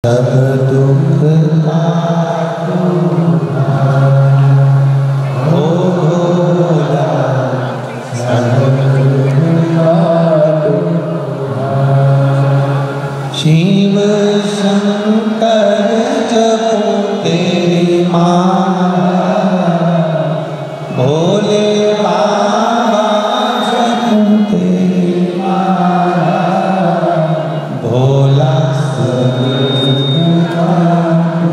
सब दुख काटो ओ भोला, सब दुख काटो। शिव शंकर जपो तेरी माला, भोले बाबा जपो तेरी माला, भोला सब दुख काटो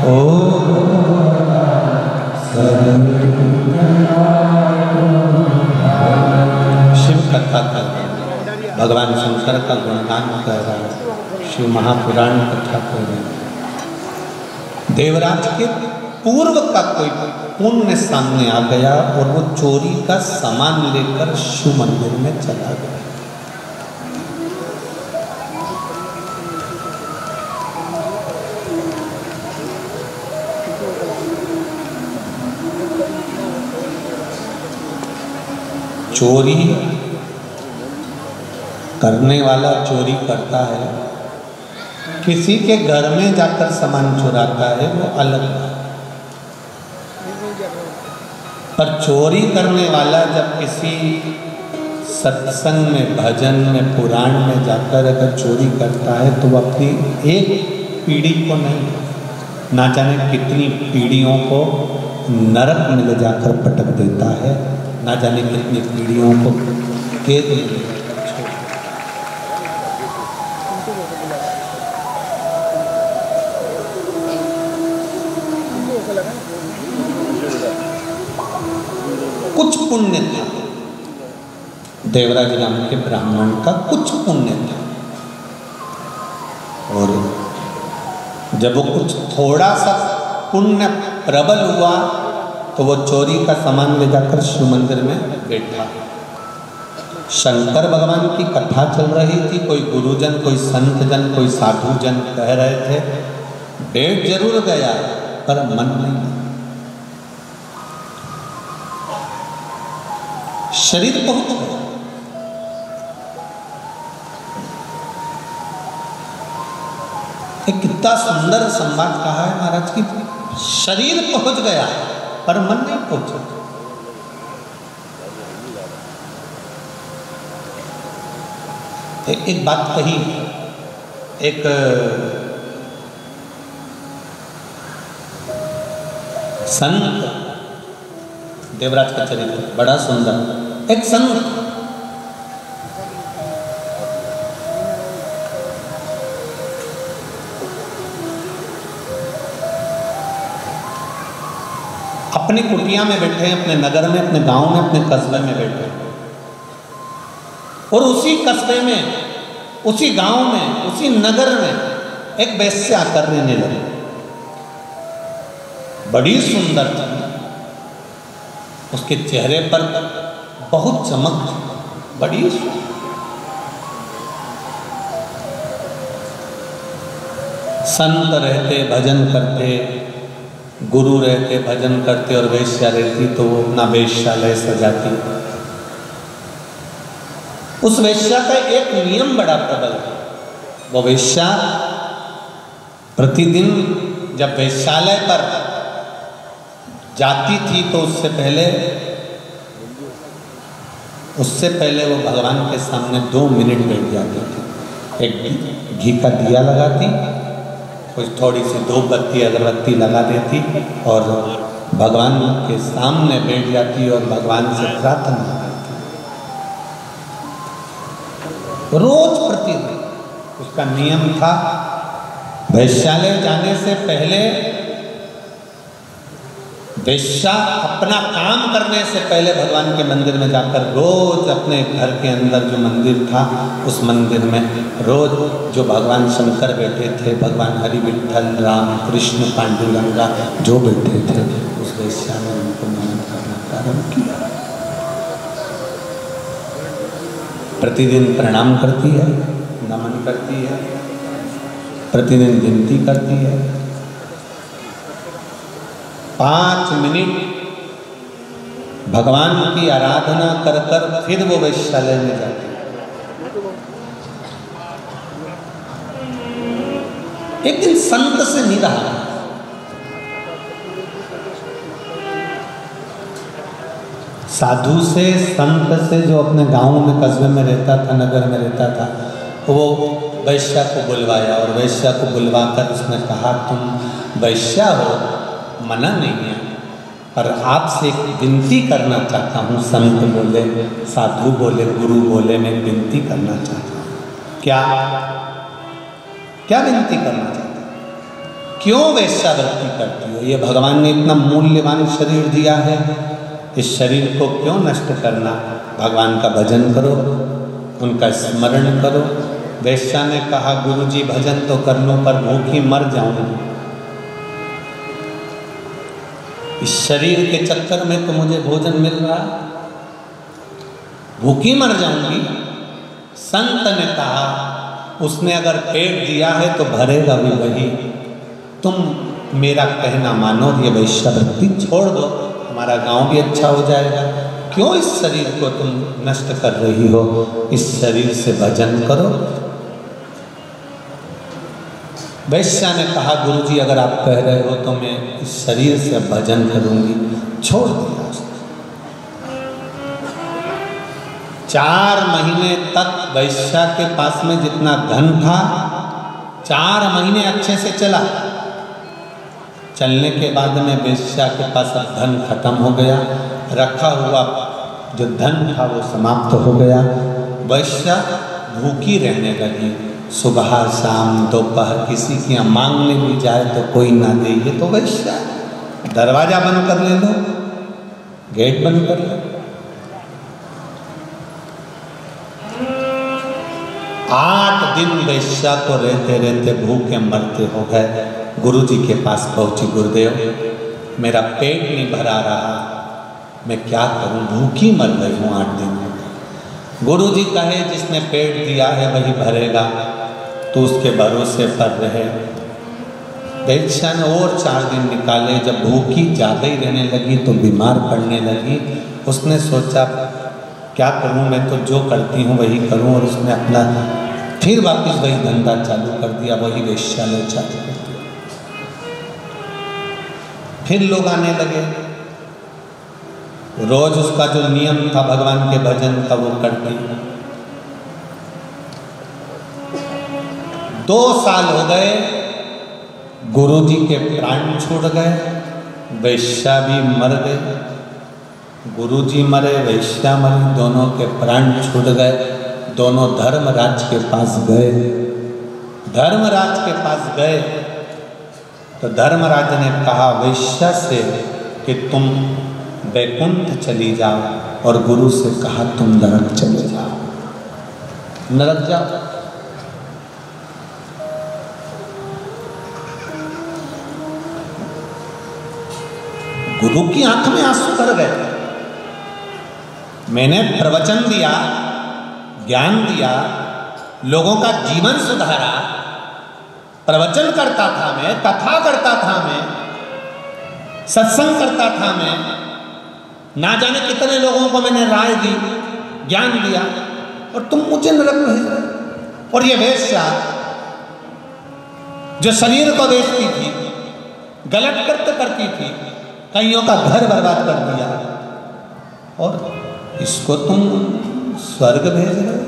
ओ भोला, सब दुख काटो। शिव कथा कर भगवान शंकर का गुणगान कर रहा है, शिव महापुराण कथा कर रहे हैं। देवराज के पूर्व का कोई पुण्य सामने आ गया और वो चोरी का सामान लेकर शिव मंदिर में चला गया। चोरी करने वाला चोरी करता है, किसी के घर में जाकर सामान चुराता है, वो अलग है। पर चोरी करने वाला जब किसी सत्संग में, भजन में, पुराण में जाकर अगर चोरी करता है तो वो अपनी एक पीढ़ी को नहीं, ना जाने कितनी पीढ़ियों को नरक में ले जाकर पटक देता है, ना जाने कितनी पीढ़ियों को कैद में। कुछ पुण्य था देवराज नाम के ब्राह्मण का, कुछ पुण्य था, और जब वो कुछ थोड़ा सा पुण्य प्रबल हुआ तो वो चोरी का सामान ले जाकर शिव मंदिर में बैठा। शंकर भगवान की कथा चल रही थी, कोई गुरुजन, कोई संत जन, कोई साधु जन कह रहे थे, बैठ जरूर गया पर मन नहीं, शरीर पहुंच गया। एक कितना सुंदर संवाद कहा है महाराज की, शरीर पहुंच गया पर मन नहीं पहुंचा। एक बात कही, एक संत, देवराज का चरित्र बड़ा सुंदर। एक संत अपनी कुटिया में बैठे हैं, अपने नगर में, अपने गांव में, अपने कस्बे में बैठे हैं, और उसी कस्बे में, उसी गांव में, उसी नगर में एक वेश्या आकर रहने लगी। बड़ी सुंदर थी, उसके चेहरे पर बहुत चमक थी, बड़ी संत रहते, भजन करते, गुरु रहते, भजन करते, और वेश्या रहती तो वो अपना वेश्यालय सजाती। उस वेश्या का एक नियम बड़ा प्रबल था। वो वेश्या प्रतिदिन जब वेश्यालय पर जाती थी तो उससे पहले वो भगवान के सामने 2 मिनट बैठ जाती थी। एक घी का दिया लगाती, कुछ थोड़ी सी धूप बत्ती अगरबत्ती लगा देती और भगवान के सामने बैठ जाती और भगवान से प्रार्थना करती। रोज प्रतिदिन उसका नियम था। वैश्यालय जाने से पहले वेश्या अपना काम करने से पहले भगवान के मंदिर में जाकर रोज अपने घर के अंदर जो मंदिर था उस मंदिर में रोज जो भगवान शंकर बैठे थे, भगवान हरि विठल, राम कृष्ण पांडुरंगा जो बैठे थे, उस वेश्या ने उनको नमन करना प्रारंभ किया। प्रतिदिन प्रणाम करती है, नमन करती है, प्रतिदिन विनती करती है। 5 मिनट भगवान की आराधना कर कर फिर वो वैश्यालय में जाती। एक दिन संत से नहीं रहा, साधु से, संत से, जो अपने गांव में, कस्बे में रहता था, नगर में रहता था, वो वैश्या को बुलवाया और वैश्या को बुलवाकर उसने कहा, तुम वैश्या हो, मना नहीं है, पर आपसे एक विनती करना चाहता हूँ। संत बोले, साधु बोले, गुरु बोले, मैं विनती करना चाहता हूँ। क्या क्या विनती करना चाहता हूँ? क्यों वैश्यावृत्ति करती हो? ये भगवान ने इतना मूल्यवान शरीर दिया है, इस शरीर को क्यों नष्ट करना? भगवान का भजन करो, उनका स्मरण करो। वैश्या ने कहा, गुरुजी भजन तो कर लूं पर भूखी मर जाऊंगी, इस शरीर के चक्कर में तो मुझे भोजन मिल रहा, भूखी मर जाऊंगी। संत ने कहा, उसने अगर पेट दिया है तो भरेगा भी वही, तुम मेरा कहना मानो, ये वैश्यावृत्ति छोड़ दो, हमारा गांव भी अच्छा हो जाएगा। क्यों इस शरीर को तुम नष्ट कर रही हो? इस शरीर से भजन करो। वैश्या ने कहा, गुरुजी अगर आप कह रहे हो तो मैं इस शरीर से भजन करूंगी। छोड़ दिया। 4 महीने तक वैश्या के पास में जितना धन था, 4 महीने अच्छे से चला। चलने के बाद में वैश्या के पास अब धन खत्म हो गया, रखा हुआ जो धन था वो समाप्त हो गया। वैश्या भूखी रहने लगी, सुबह शाम दोपहर किसी की यहाँ मांगने भी जाए तो कोई ना दे। ये तो वैश्या, दरवाजा बंद कर ले लो, गेट बंद कर लो। 8 दिन वैश्या को रहते रहते भूखे मरते हो गए। गुरु जी के पास पहुंची, गुरुदेव मेरा पेट नहीं भरा रहा, मैं क्या करूं, भूखी मर रही हूँ 8 दिन। गुरु जी कहे, जिसने पेट दिया है वही भरेगा, तो उसके भरोसे पर रहे। वैश्या ने और 4 दिन निकाले। जब भूखी ज़्यादा ही रहने लगी तो बीमार पड़ने लगी। उसने सोचा क्या करूं, मैं तो जो करती हूं वही करूं, और उसने अपना फिर वापस वही धंधा चालू कर दिया, वही वेश्यालय चालू कर दिया। फिर लोग आने लगे, रोज उसका जो नियम था भगवान के भजन का वो करती। 2 साल हो गए, गुरु जी के प्राण छूट गए, वैश्या भी मर गए। गुरु जी मरे, वैश्या मरी, दोनों के प्राण छूट गए। दोनों धर्मराज के पास गए। धर्मराज के पास गए तो धर्मराज ने कहा वैश्या से कि तुम वैकुंठ चली जाओ, और गुरु से कहा तुम नरक चले जाओ, नरक जाओ। गुरु की आंख में आंसू भर गए। मैंने प्रवचन दिया, ज्ञान दिया, लोगों का जीवन सुधारा, प्रवचन करता था मैं, कथा करता था मैं, सत्संग करता था मैं, ना जाने कितने लोगों को मैंने राय दी, ज्ञान दिया, और तुम मुझे नरक भेज रहे। और ये वेश्या जो शरीर को बेचती थी, गलत कृत्य करती थी, कईयों का घर बर्बाद कर दिया, और इसको तुम स्वर्ग भेज रहे हो।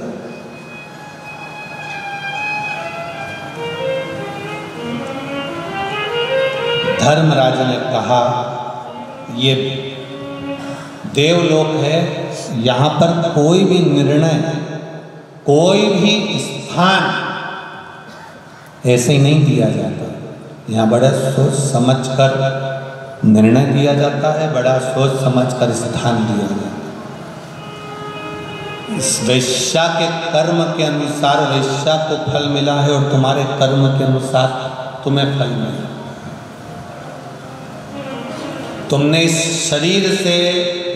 धर्मराज ने कहा ये देवलोक है, यहाँ पर कोई भी निर्णय, कोई भी स्थान ऐसे ही नहीं दिया जाता। यहाँ बड़ा सोच समझ कर निर्णय दिया जाता है, बड़ा सोच समझ कर स्थान दिया जाता है। इस वैश्या के कर्म के अनुसार वैश्या को फल मिला है, और तुम्हारे कर्म के अनुसार तुम्हें फल मिला। तुमने इस शरीर से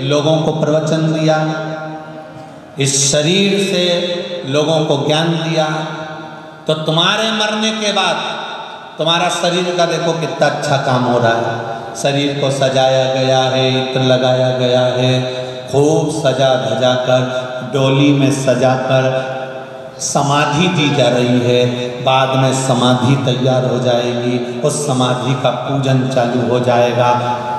लोगों को प्रवचन दिया, इस शरीर से लोगों को ज्ञान दिया, तो तुम्हारे मरने के बाद तुम्हारा शरीर का देखो कितना अच्छा काम हो रहा है। शरीर को सजाया गया है, इत्र लगाया गया है, खूब सजा धजा कर, डोली में सजा कर समाधि दी जा रही है, बाद में समाधि तैयार हो जाएगी, उस समाधि का पूजन चालू हो जाएगा।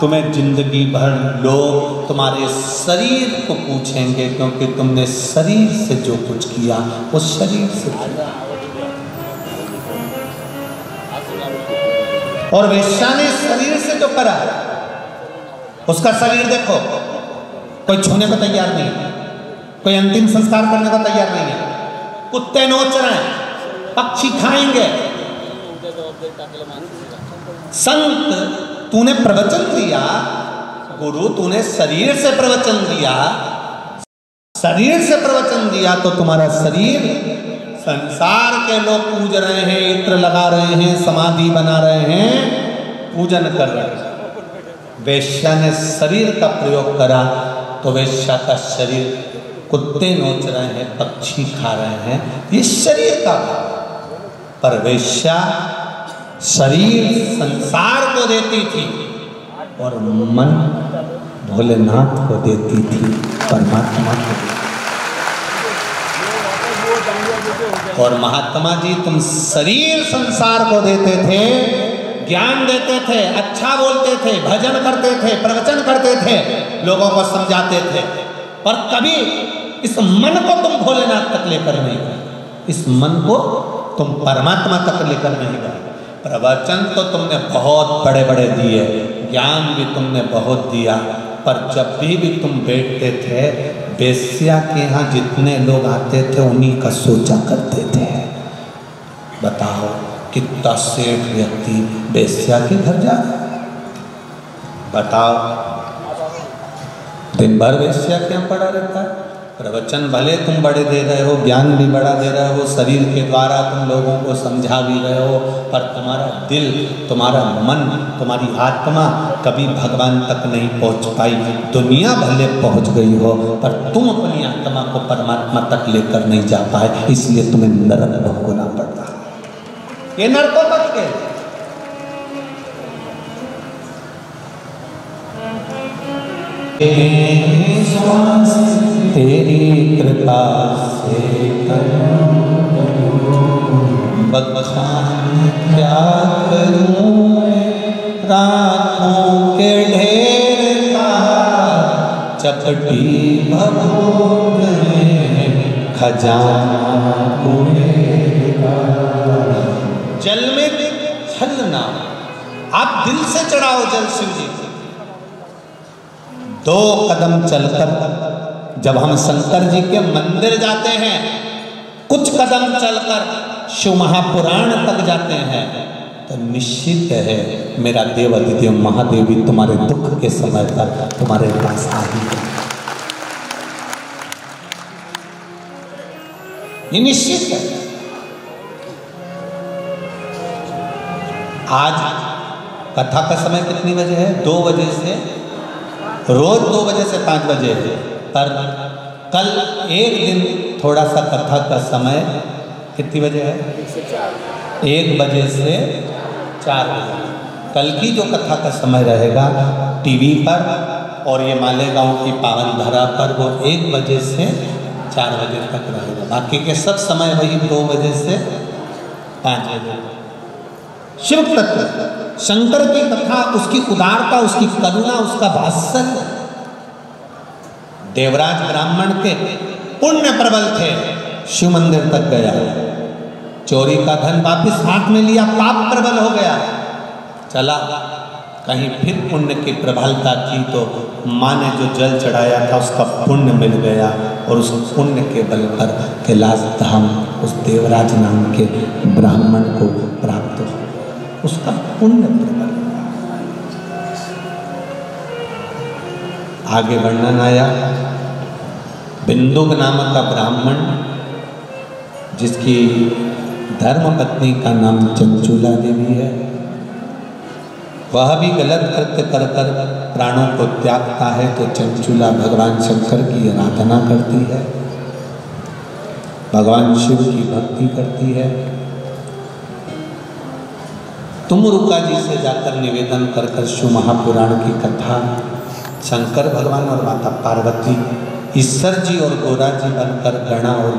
तुम्हें जिंदगी भर लोग तुम्हारे शरीर को पूछेंगे, क्योंकि तुमने शरीर से जो कुछ किया वो शरीर से किया। और वेश्या ने शरीर से जो करा, उसका शरीर देखो, कोई छूने को तैयार नहीं है, कोई अंतिम संस्कार करने को तैयार नहीं है। कुत्ते नोच रहे हैं, पक्षी खाएंगे। संत, तूने प्रवचन दिया, गुरु तूने शरीर से प्रवचन दिया, शरीर से प्रवचन दिया तो तुम्हारा शरीर संसार के लोग पूज रहे हैं, इत्र लगा रहे हैं, समाधि बना रहे हैं, पूजन कर रहे हैं। वेश्या ने शरीर का प्रयोग करा तो वेश्या का शरीर कुत्ते नोच रहे हैं, पक्षी खा रहे हैं, ये शरीर का। पर वेश्या शरीर संसार को देती थी और मन भोलेनाथ को देती थी, परमात्मा को। और महात्मा जी तुम शरीर संसार को देते थे, ज्ञान देते थे, अच्छा बोलते थे, भजन करते थे, प्रवचन करते थे, लोगों को समझाते थे, और कभी इस मन को तुम भोलेनाथ तक लेकर नहीं गए, इस मन को तुम परमात्मा तक लेकर नहीं गए। प्रवचन तो तुमने बहुत बड़े बड़े दिए, ज्ञान भी तुमने बहुत दिया, पर जब भी तुम बैठते थे, वेश्या के यहाँ जितने लोग आते थे उन्हीं का सोचा करते थे। बताओ कितना सेठ व्यक्ति वेश्या के घर जा रहा है, बताओ दिन भर वेश्या के यहाँ पड़ा रहता है। प्रवचन भले तुम बड़े दे रहे हो, ज्ञान भी बड़ा दे रहे हो, शरीर के द्वारा तुम लोगों को समझा भी रहे हो, पर तुम्हारा दिल, तुम्हारा मन, तुम्हारी आत्मा कभी भगवान तक नहीं पहुंच पाई। दुनिया भले पहुंच गई हो, पर तुम अपनी आत्मा को परमात्मा तक लेकर नहीं जा पाए, इसलिए तुम्हें नरक भोगना पड़ रहा है। ये नरकों तक के तेरी कृपा से बखान क्या करूं, रातों के ढेर का चपटी भभूत में खजाना उड़ेगा। जल में छलना, आप दिल से चढ़ाओ जल शिव जी को। 2 कदम चलकर जब हम शंकर जी के मंदिर जाते हैं, कुछ कदम चलकर शिव महापुराण तक जाते हैं, तो निश्चित है मेरा देव अधिदेव महादेव भी तुम्हारे दुख के समय पर तुम्हारे पास आ ही गए। ये निश्चित है। आज कथा का समय कितनी बजे है? 2 बजे से, रोज 2 बजे से 5 बजे है, पर कल एक दिन थोड़ा सा कथा का समय कितनी बजे है? 1 बजे से 4 बजे। कल की जो कथा का समय रहेगा टीवी पर और ये मालेगांव की पावन धरा पर, वो 1 बजे से 4 बजे तक रहेगा। बाकी के सब समय वही 2 बजे से 5 बजे। शिव तत्व, शंकर की कथा, उसकी उदारता, उसकी करुणा, उसका वात्सल्य। देवराज ब्राह्मण के पुण्य प्रबल थे, शिव मंदिर तक गया, चोरी का धन वापिस हाथ में लिया, पाप प्रबल हो गया, चला कहीं फिर पुण्य की प्रबलता की तो माँ ने जो जल चढ़ाया था उसका पुण्य मिल गया, और उस पुण्य के बल पर कैलाश धाम उस देवराज नाम के ब्राह्मण को प्राप्त हो, उसका पुण्य प्रबल। आगे वर्णन आया, बिंदुक नामक का ब्राह्मण जिसकी धर्मपत्नी का नाम चंचूला देवी है, वह भी गलत कृत्य कर कर प्राणों को त्यागता है, तो चंचूला भगवान शंकर की आराधना करती है, भगवान शिव की भक्ति करती है। तुम रुका जी से जाकर निवेदन कर कर शिव महापुराण की कथा, शंकर भगवान और माता पार्वती, ईश्वर जी और गोरा जी बनकर गणा और